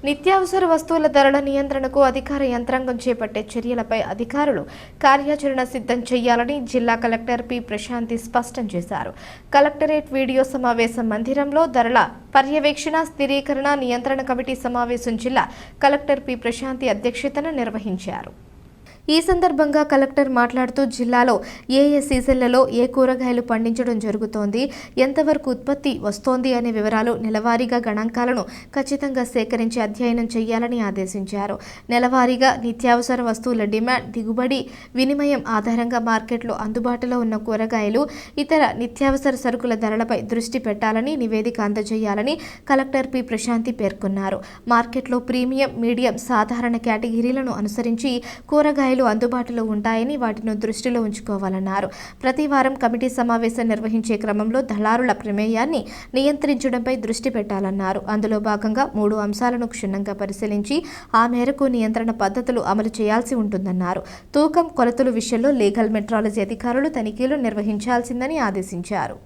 నిత్యావసర వస్తువుల ధరల నియంత్రణకు అధికార యంత్రాంగం చేపట్టే చర్యలపై అధికారులు కార్యాచరణ సిద్ధం చేయాలని జిల్లా కలెక్టర్ పి ప్రశాంతి స్పష్టం చేశారు. కలెక్టరేట్ వీడియో సమావేశం మందిరంలో ధరల పర్యవేక్షణ, స్థిరీకరణ, నియంత్రణ కమిటీ సమావేశం జిల్లా కలెక్టర్ పి ప్రశాంతి అధ్యక్షతన నిర్వహించారు. ఈ సందర్భంగా కలెక్టర్ మాట్లాడుతూ జిల్లాలో ఏ సీజన్లలో ఏ కూరగాయలు పండించడం జరుగుతోంది, ఎంతవరకు ఉత్పత్తి వస్తోంది అనే వివరాలు నెలవారీగా గణాంకాలను ఖచ్చితంగా సేకరించి అధ్యయనం చేయాలని ఆదేశించారు. నెలవారీగా నిత్యావసర వస్తువుల డిమాండ్, దిగుబడి, వినిమయం ఆధారంగా మార్కెట్లో అందుబాటులో ఉన్న కూరగాయలు, ఇతర నిత్యావసర సరుకుల ధరలపై దృష్టి పెట్టాలని నివేదిక అందజేయాలని కలెక్టర్ పి ప్రశాంతి పేర్కొన్నారు. మార్కెట్లో ప్రీమియం, మీడియం, సాధారణ కేటగిరీలను అనుసరించి కూరగాయలు అందుబాటులో ఉంటాయని వాటిని దృష్టిలో ఉంచుకోవాలన్నారు. ప్రతి వారం కమిటీ సమావేశం నిర్వహించే క్రమంలో దళారుల ప్రమేయాన్ని నియంత్రించడంపై దృష్టి పెట్టాలన్నారు. అందులో భాగంగా 3 అంశాలను క్షుణ్ణంగా పరిశీలించి ఆ మేరకు నియంత్రణ పద్ధతులు అమలు చేయాల్సి ఉంటుందన్నారు. తూకం, కొలతలు విషయంలో లీగల్ మెట్రాలజీ అధికారులు తనిఖీలు నిర్వహించాల్సిందని ఆదేశించారు.